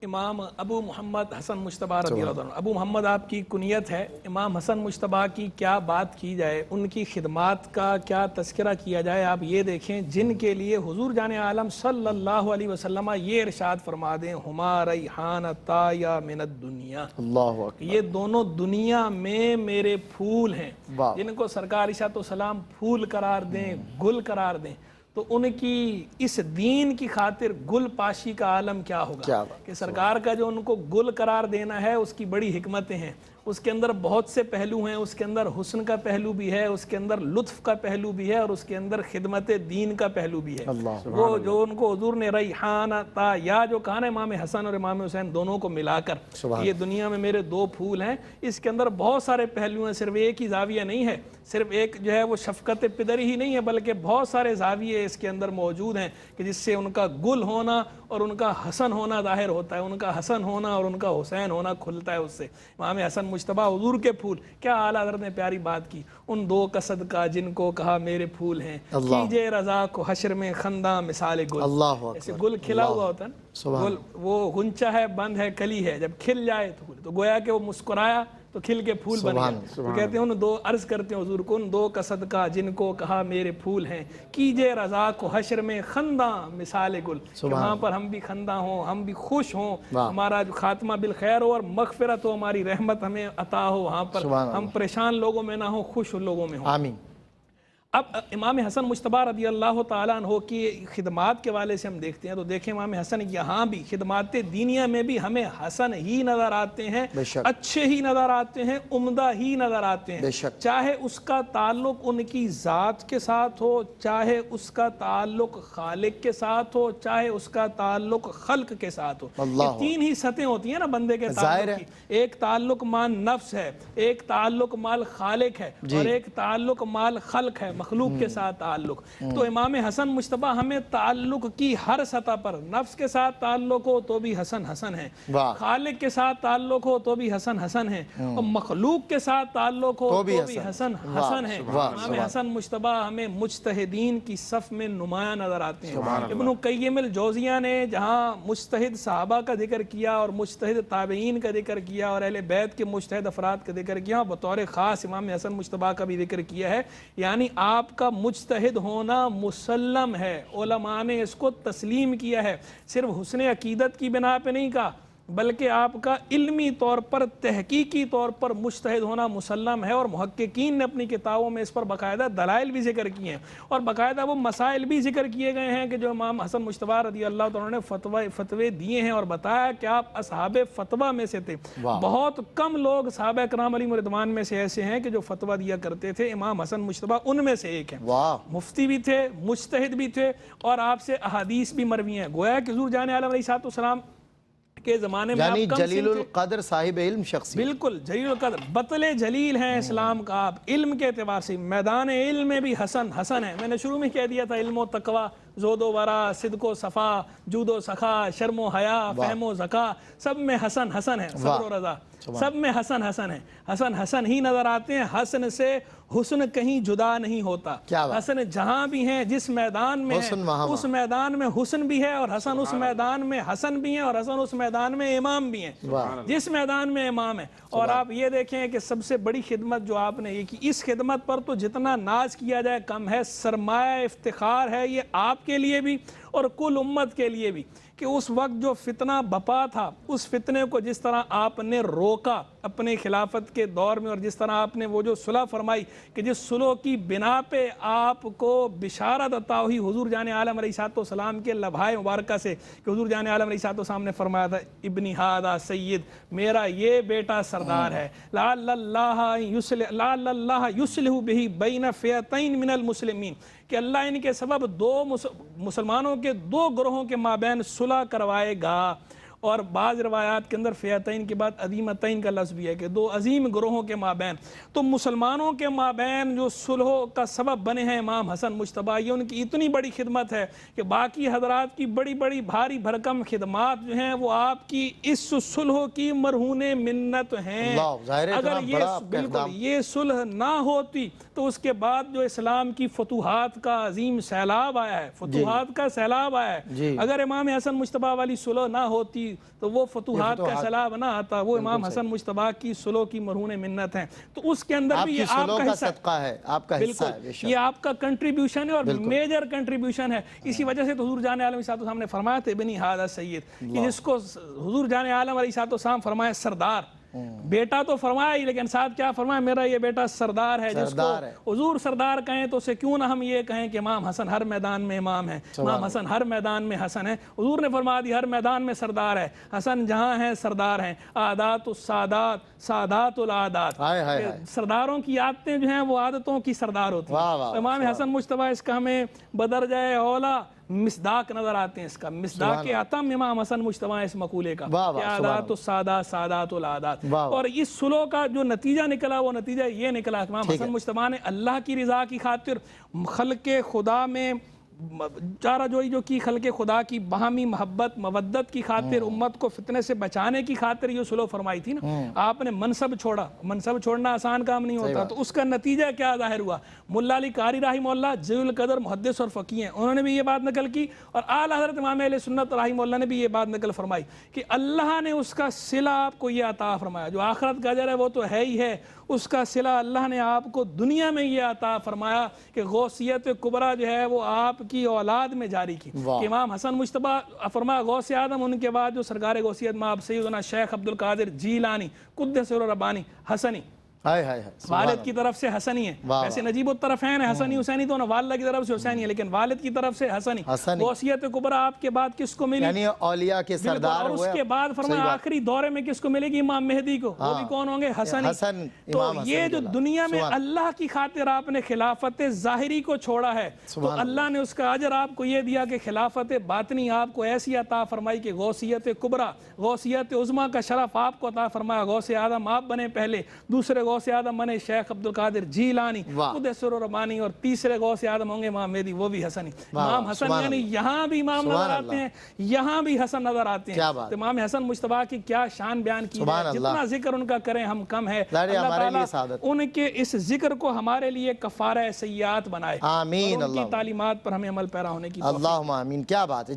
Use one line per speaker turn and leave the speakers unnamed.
امام ابو محمد حسن مجتبیٰ رضی اللہ عنہ، ابو محمد آپ کی کنیت ہے۔ امام حسن مجتبیٰ کی کیا بات کی جائے، ان کی خدمات کا کیا تذکرہ کیا جائے۔ آپ یہ دیکھیں جن کے لیے حضور جان عالم صلی اللہ علیہ وسلم یہ ارشاد فرما دیں، ہما ریحانتا یا من الدنیا،
اللہ اکبر،
یہ دونوں دنیا میں میرے پھول ہیں۔ جن کو سرکار علیہ السلام پھول قرار دیں، گل قرار دیں، تو ان کی اس دین کی خاطر گل پاشی کا عالم کیا ہوگا کہ سرکار کا جو ان کو گل قرار دینا ہے اس کی بڑی حکمتیں ہیں، اس کے اندر بہت سے پہلو ہیں، اس کے اندر حسن کا پہلو بھی ہے، اس کے اندر لطف کا پہلو بھی ہے، اور اس کے اندر خدمت دین کا پہلو بھی ہے۔ وہ جو ان کو حضور نے ریحانہ تا یا جو کہا نا امام حسن اور امام حسین دونوں کو ملا کر، یہ دنیا میں میرے دو پھول ہیں، اس کے اندر بہت سارے پہلو ہیں، صرف ایک ہی زاویہ نہیں ہے، صرف ایک جو ہے وہ شفقت پدری ہی نہیں ہے، بلکہ بہت سارے زاویے اس کے اندر موجود ہیں کہ جس سے ان کا گل ہونا اور ان کا حسن ہونا ظاہر ہوتا ہے، ان کا حسن ہونا اور ان کا حسین ہونا کھلتا ہے اس سے۔ امام حسن مجتبیٰ حضور کے پھول، کیا اعلیٰ حضرت نے پیاری بات کی، ان دو کا صدقہ جن کو کہا میرے پھول ہیں، کیجے رضا کو حشر میں خنداں مثال گل۔ ایسے گل کھلا ہوا ہوتا ہے نا، گل وہ غنچہ ہے، بند ہے، کلی ہے، جب کھل جائے تو گویا کہ وہ مسکرایا تو کھل کے پھول بن گیا۔ تو کہتے ہیں ان دو، عرض کرتے ہیں حضور کو، ان دو کا صدقہ جن کو کہا میرے پھول ہیں، کیجے رضا کو حشر میں خنداں مثال گل، کہ وہاں پر ہم بھی خنداں ہوں، ہم بھی خوش ہوں، ہمارا جو خاتمہ بالخیر ہو اور مغفرت ہو، ہماری رحمت ہمیں عطا ہو، وہاں پر ہم پریشان لوگوں میں نہ ہوں، خوش لوگوں میں ہوں۔
آمین۔
اب امام حسن مجتبیٰ رضی اللہ تعالیٰ عنہ کی خدمات کے والے سے ہم دیکھتے ہیں تو دیکھیں امام حسن یہاں بھی خدمات دینیہ میں بھی ہمیں حسن ہی نظر آتے ہیں، اچھے ہی نظر آتے ہیں، عمدہ ہی نظر آتے ہیں، چاہے اس کا تعلق ان کی ذات کے ساتھ ہو، چاہے اس کا تعلق خالق کے ساتھ ہو، چاہے اس کا تعلق خلق کے ساتھ ہو۔ یہ تین ہی سطحیں ہوتی ہیں نا بندے کے تعلق کی، ایک تعلق مال نفس ہے، ایک تعلق مال خالق ہے، اور ایک تعلق مال خلق ہے، مخلوق کے ساتھ تعلق۔ تو امام حسن مجتبیٰ ہمیں تعلق کی ہر سطح پر، نفس کے ساتھ تعلق ہو تو بھی حسن حسن ہے، خالق کے ساتھ تعلق ہو تو بھی حسن حسن ہے، اور مخلوق کے ساتھ تعلق ہو تو بھی حسن حسن ہے۔ امام حسن مجتبیٰ ہمیں مجتہدین کی صف میں نمایاں نظر آتے ہیں۔ ابن قیم الجوزیہ نے جہاں مجتہد صحابہ کا ذکر کیا اور مجتہد تابعین کا ذکر کیا اور اہل بیت کے مجتہد افراد کا ذکر کیا، بطور خاص امام حسن مجتبیٰ کا بھی ذکر کیا ہے، یعنی آپ کا مجتہد ہونا مسلم ہے، علماء نے اس کو تسلیم کیا ہے، صرف حسن عقیدت کی بنا پہ نہیں کہا، بلکہ آپ کا علمی طور پر، تحقیقی طور پر مجتہد ہونا مسلم ہے، اور محققین نے اپنی کتابوں میں اس پر باقاعدہ دلائل بھی ذکر کیے ہیں، اور باقاعدہ وہ مسائل بھی ذکر کیے گئے ہیں کہ جو امام حسن مجتبیٰ رضی اللہ عنہ نے فتوے دیے ہیں، اور بتایا کہ آپ اصحاب فتویٰ میں سے تھے۔ بہت کم لوگ صحابہ کرام علیہم رضوان میں سے ایسے ہیں کہ جو فتویٰ دیا کرتے تھے، امام حسن مجتبیٰ ان میں سے ایک ہیں۔ مفتی بھی تھے، مجتہد بھی تھے، اور آپ سے احادیث بھی مروی ہیں۔ گویا کہ حضور جان عالم علیہ السلام کے زمانے میں
یعنی جلیل القدر صاحب علم شخصی،
بالکل جلیل القدر، بطل جلیل ہیں اسلام کا، آپ علم کے اعتبار سے میدان علم میں بھی حسن حسن ہے۔ میں نے شروع میں کہہ دیا تھا، علم و تقوی، زہد و ورع، صدق و صفا، جود و سخا، شرم و حیا، فہم و ذکا، سب میں حسن حسن ہے، صبر و رضا، سب میں حسن حسن ہے، حسن حسن ہی نظر آتے ہیں۔ حسن سے حسن کہیں جدا نہیں ہوتا، حسن جہاں بھی ہیں، جس میدان میں ہے اس میدان میں حسن بھی ہے، اور حسن اس میدان میں حسن بھی ہیں، اور حسن اس میدان میں امام بھی ہیں، جس میدان میں امام ہے۔ اور آپ یہ دیکھیں کہ سب سے بڑی خدمت جو آپ نے یہ کی، اس خدمت پر تو جتنا ناز کیا جائے کم ہے، سرمایہ افتخار ہے یہ آپ کے لیے بھی اور کل امت کے لیے بھی، کہ اس وقت جو فتنہ بپا تھا، اس فتنے کو جس طرح آپ نے روکا اپنے خلافت کے دور میں، اور جس طرح آپ نے وہ جو صلح فرمائی کہ جس صلح کی بنا پہ آپ کو بشارت عطا ہوئی حضور جان عالم علیہ السلام کے لبھائے مبارکہ سے، کہ حضور جان عالم علیہ السلام نے فرمایا تھا، ابنی ہذا سید، میرا یہ بیٹا سردار ہے، لعل اللہ یصلح بہ بین فئتین من المسلمین، کہ اللہ ان کے سبب دو مسلمانوں کے دو گروہوں کے مابین صلح کروائے گا۔ اور بعض روایات کے اندر فئتین کے بعد عظیمتین کا لفظ بھی ہے کہ دو عظیم گروہوں کے مابین۔ تو مسلمانوں کے مابین جو صلح کا سبب بنے ہیں امام حسن مجتبیٰ، یہ ان کی اتنی بڑی خدمت ہے کہ باقی حضرات کی بڑی بڑی بھاری بھرکم خدمات جو ہیں وہ آپ کی اس صلح کی مرہون منت ہیں۔ اگر یہ صلح نہ ہوتی تو اس کے بعد جو اسلام کی فتوحات کا عظیم سیلاب آیا ہے، فتوحات کا سیلاب آیا ہے، اگر امام حسن مجتبیٰ والی صلح نہ ہوتی ہوتی تو وہ فتوحات کا سیلاب نہ آتا. وہ امام حسن مجتبیٰ کی سلو کی مرہون منت ہیں. تو اس کے اندر بھی یہ آپ کا
صدقہ ہے, آپ کا حصہ ہے.
بالکل یہ آپ کا کنٹریبیوشن ہے اور میجر کنٹریبیوشن ہے. اسی وجہ سے تو حضور جان عالم علیہ السلام نے فرمایا تھے ابنی ھذا سید, کہ جس کو حضور جان عالم علیہ السلام فرمایا سردار, بیٹا تو فرمایا ہی لیکن ساتھ کیا فرمایا, میرا یہ بیٹا سردار ہے. جس کو حضور سردار کہیں تو اسے کیوں نہ ہم یہ کہیں کہ امام حسن ہر میدان میں امام ہے, امام حسن ہر میدان میں حسن ہے. حضور نے فرما دی ہر میدان میں سردار ہے, حسن جہاں ہیں سردار ہیں. عادات السادات سادات العادات, سرداروں کی عادتیں جو ہیں وہ عادتوں کی سردار ہوتی ہیں. امام حسن مجتبیٰ اس کا ہمیں بدرجہ اولا مصداق نظر آتے ہیں. اس کا مصداق اتم امام حسن مجتبیٰ اس مقولے کا کہ عادات السادات سادات العادات. اور اس سلو کا جو نتیجہ نکلا وہ نتیجہ یہ نکلا کہ امام حسن مجتبیٰ نے اللہ کی رضا کی خاطر خلق خدا میں چارہ جوئی جو کی, خلق خدا کی باہمی محبت مودت کی خاطر, امت کو فتنے سے بچانے کی خاطر یہ سلو فرمائی تھی نا. آپ نے منصب چھوڑا, منصب چھوڑنا آسان کام نہیں ہوتا. تو اس کا نتیجہ کیا ظاہر ہوا, ملا علی قاری رحمہ اللہ جلیل القدر محدث اور فقیہ ہیں, انہوں نے بھی یہ بات نقل کی, اور اعلی حضرت امام اہل سنت رحمہ اللہ نے بھی یہ بات نقل فرمائی کہ اللہ نے اس کا صلہ آپ کو یہ عطا فرمایا. جو آخرت کا اجر ہے وہ تو ہے ہی ہے, اس کا صلہ اللہ نے آپ کو دنیا میں یہ عطا فرمایا کہ غوثیت کبریٰ جو ہے وہ آپ کی اولاد میں جاری کی. کہ امام حسن مجتبیٰ فرمایا غوث اعظم, ان کے بعد جو سرکار غوثیت مآب سیدنا شیخ عبد القادر جیلانی قدس سر ربانی حسنی, والد کی طرف سے حسنی ہے. ویسے نجیب الطرفین ہے حسنی حسینی تو والدہ کی طرف سے حسینی ہے, لیکن والد کی طرف سے حسنی. غوثیت کبریٰ آپ کے بعد کس کو ملی,
یعنی اولیاء کے سردار
اور اس کے بعد فرمایا آخری دورے میں کس کو ملے گی, امام مہدی کو. وہ بھی کون ہوں گے, حسنی. تو یہ جو دنیا میں اللہ کی خاطر آپ نے خلافت ظاہری کو چھوڑا ہے, تو اللہ نے اس کا اجر آپ کو یہ دیا کہ خلافت باطنی آپ کو ایسی عطا فرمائی کہ غوثیت کبریٰ غوثیت عظمیٰ کا شرف آپ کو عطا فرمایا. غوث اعظم آپ بنے پہلے, دوسرے غوث اعظم بنے شیخ عبد القادر جیلانی قدس سر ربانی, اور تیسرے غوث اعظم ہوں گے امام مہدی, وہ بھی حسنی. امام حسن یعنی یہاں بھی امام نظر آتے ہیں, یہاں بھی حسن نظر آتے ہیں. تو امام حسن مجتبیٰ کی کیا شان بیان کی ہے, جتنا ذکر ان کا کریں ہم کم ہے. اللہ تعالیٰ ان کے اس ذکر کو ہمارے لیے کفارہ سیئات بنائے,
آمین.
ان کی تعلیمات پر ہمیں عمل پیرا ہونے کی.
اللہم آمین. کیا بات ہے.